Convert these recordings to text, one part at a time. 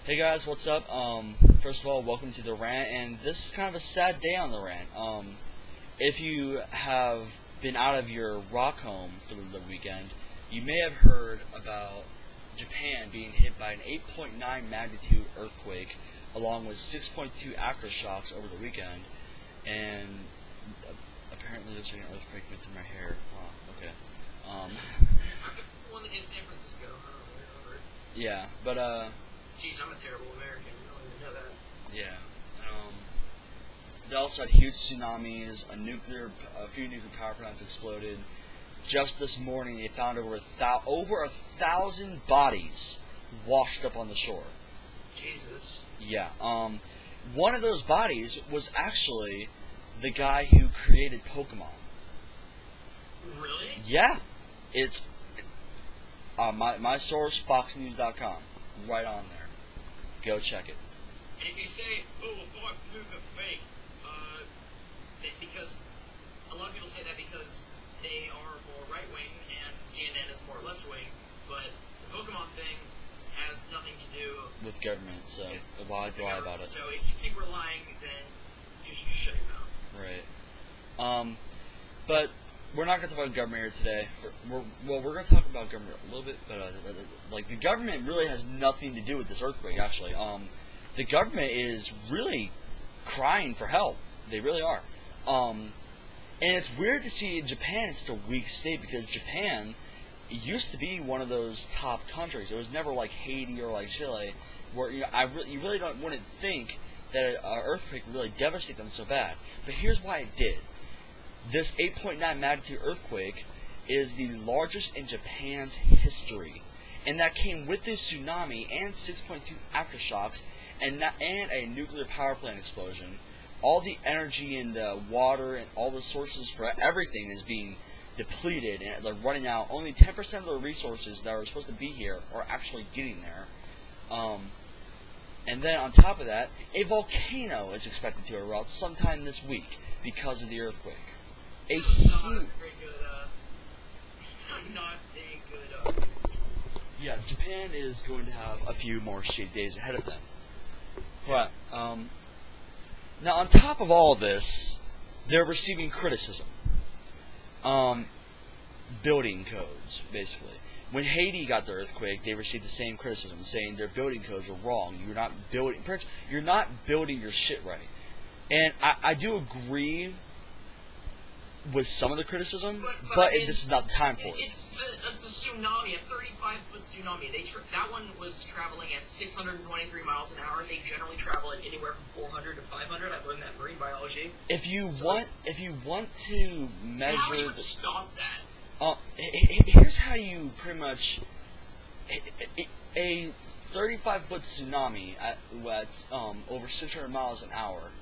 Hey guys, what's up? First of all, welcome to the rant, and this is kind of a sad day on the rant. If you have been out of your rock home for the weekend, you may have heard about Japan being hit by an 8.9 magnitude earthquake, along with 6.2 aftershocks over the weekend, and apparently there's an earthquake went through my hair. Wow, okay. It's the one that hit San Francisco. I don't know, remember. Yeah, but Jeez, I'm a terrible American. I don't even know that. yeah. They also had huge tsunamis. A few nuclear power plants exploded. Just this morning, they found over 1,000 bodies washed up on the shore. Jesus. Yeah. One of those bodies was actually the guy who created Pokemon. Really? Yeah. It's my source, FoxNews.com, right on there. Go check it. And if you say, oh, Fox News is fake, because a lot of people say that because they are more right-wing and CNN is more left-wing, but the Pokemon thing has nothing to do With government, so why lie about it? So if you think we're lying, then you should shut your mouth. Right. But we're not going to talk about government here today. We're going to talk about government a little bit, but like the government really has nothing to do with this earthquake. Actually, the government is really crying for help. They really are. And it's weird to see Japan in such a weak state, because Japan used to be one of those top countries. It was never like Haiti or like Chile, where you really wouldn't think that an earthquake would really devastate them so bad. But here's why it did. This 8.9 magnitude earthquake is the largest in Japan's history, and that came with the tsunami and 6.2 aftershocks and a nuclear power plant explosion. All the energy in the water and all the sources for everything is being depleted, and they're running out. Only 10% of the resources that are supposed to be here are actually getting there. And then on top of that, a volcano is expected to erupt sometime this week because of the earthquake. Yeah, Japan is going to have a few more shitty days ahead of them. But, now on top of all this, they're receiving criticism. Building codes, basically. When Haiti got the earthquake, they received the same criticism, saying their building codes are wrong. You're not building your shit right. And I do agree with some of the criticism, but this is not the time for it. It's a tsunami, a 35-foot tsunami. That one was traveling at 623 miles an hour. They generally travel at anywhere from 400 to 500. I learned that in marine biology. If you want to measure, how do you stop that? Here's how you pretty much a 35-foot tsunami at over 600 miles an hour.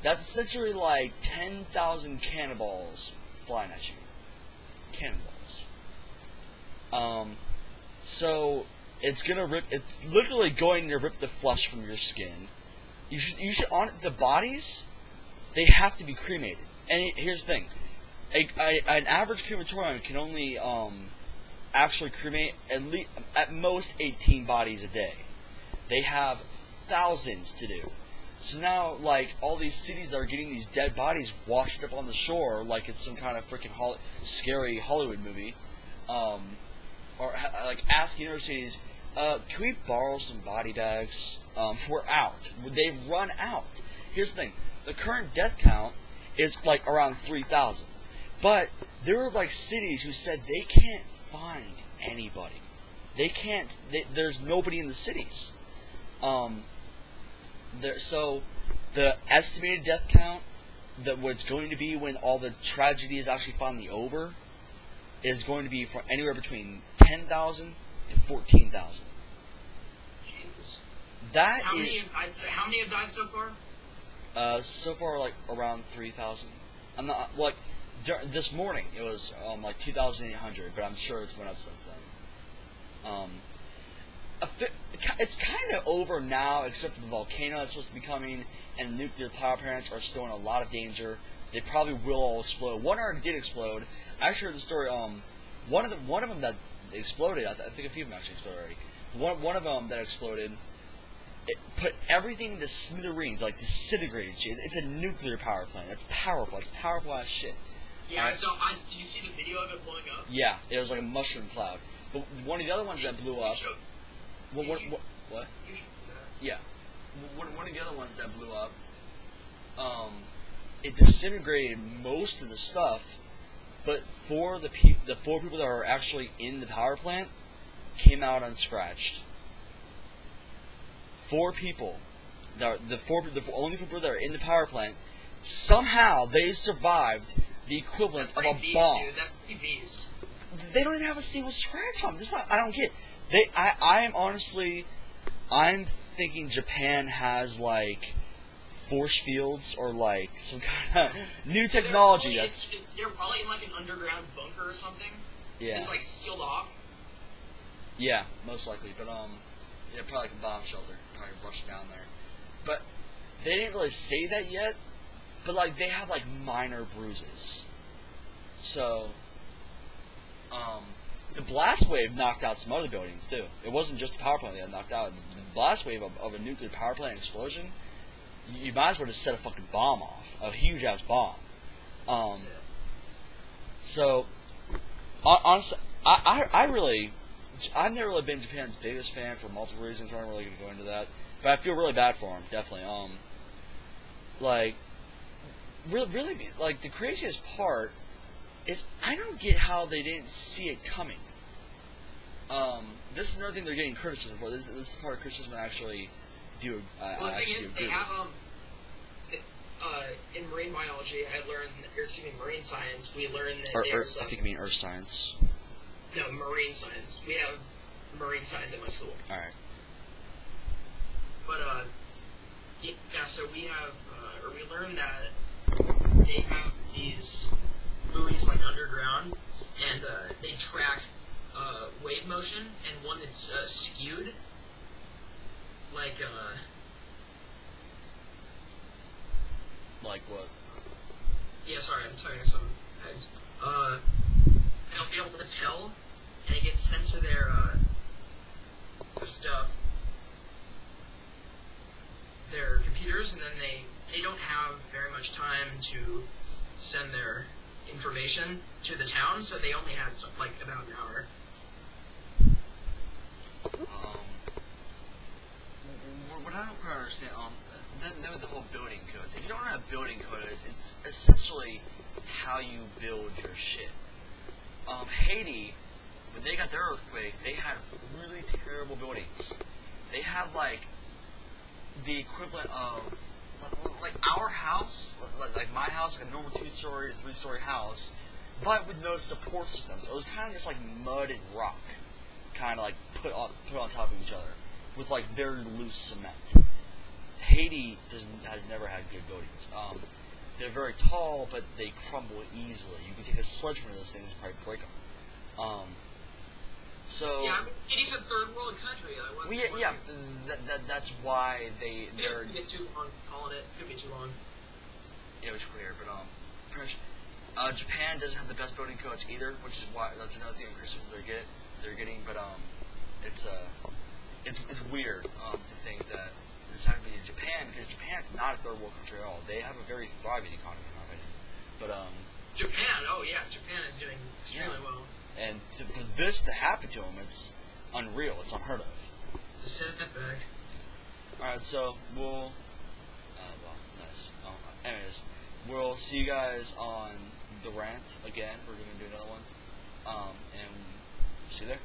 That's essentially like 10,000 cannonballs flying at you. Cannonballs. So it's gonna rip. It's literally going to rip the flesh from your skin. You should on the bodies. They have to be cremated. And here's the thing: an average crematorium can only actually cremate at most 18 bodies a day. They have thousands to do. So now, like, all these cities that are getting these dead bodies washed up on the shore, like it's some kind of freaking scary Hollywood movie, or like asking other cities, can we borrow some body bags? We're out. They've run out. Here's the thing: the current death count is like around 3,000, but there were like cities who said they can't find anybody. There's nobody in the cities. So the estimated death count, that what it's going to be when all the tragedy is actually finally over, is going to be from anywhere between 10,000 to 14,000. Jesus. How many have died so far? So far, like around 3,000. I'm not like this morning it was like 2,800, but I'm sure it's went up since then. It's kind of over now, except for the volcano that's supposed to be coming, and the nuclear power plants are still in a lot of danger. They probably will all explode. One already did explode. I actually heard the story. One of them that exploded. I think a few of them actually exploded already. One of them that exploded it put everything into smithereens, like disintegrated shit. It's a nuclear power plant. That's powerful. It's powerful as shit. Yeah, did you see the video of it blowing up? Yeah, it was like a mushroom cloud. But one of the other ones that blew up... What? Yeah. One of the other ones that blew up, it disintegrated most of the stuff, but the four people that were actually in the power plant came out unscratched. 4 people, the only 4 people that are in the power plant, somehow they survived the equivalent of a bomb. Dude. That's pretty beast. They don't even have a single scratch on them. That's what I don't get. I'm thinking Japan has like force fields or like some kind of new technology they're probably in like an underground bunker or something. Yeah. It's like sealed off. Yeah, most likely. But yeah, probably like a bomb shelter. Probably rushed down there. But they didn't really say that yet. But like they have like minor bruises. So the blast wave knocked out some other buildings too. It wasn't just the power plant that got knocked out. The blast wave of a nuclear power plant explosion, you might as well just set a fucking bomb off. A huge ass bomb. So honestly, I've never really been Japan's biggest fan for multiple reasons. I'm not really going to go into that, but I feel really bad for him, definitely. Like, really, like the craziest part is I don't get how they didn't see it coming. This is another thing they're getting criticism for. This is part of criticism I actually do. Well, the thing is, they have in marine biology, marine science, we learn that there's... I think you mean earth science. No, marine science. We have marine science at my school. Alright. But, yeah, so we have, we learned that they have these buoys, like, underground, and, they track, wave motion, and one that's, skewed, like what? Yeah, sorry, I'm talking to some heads. They'll be able to tell, and it gets sent to their stuff, their computers, and then they don't have very much time to send their information to the town, so they only had like about an hour. What I don't quite understand, then with the whole building codes. If you don't have building codes, it's essentially how you build your shit. Haiti, when they got their earthquake, they had really terrible buildings. They had like the equivalent of like our house, like my house, like a normal 2-story to 3-story house, but with no support system. So it was kind of just like mud and rock, kind of like put on top of each other, with like very loose cement. Haiti has never had good buildings. They're very tall, but they crumble easily. You can take a sledgehammer to those things and probably break them. So yeah, Haiti's a third world country. That's why they're. It's gonna get too long calling it. It's gonna be too long. Yeah, it's clear, but pretty much, Japan doesn't have the best building codes either, which is why that's another thing in Christmas they're getting. But it's weird to think that this happened in Japan, because Japan's not a third world country at all. They have a very thriving economy, in my opinion. But Japan, oh yeah, Japan is doing extremely well. And for this to happen to them, it's unreal. It's unheard of. It's a setback. Alright, so we'll... nice. Anyways, we'll see you guys on the rant again. We're going to do another one. And see you there.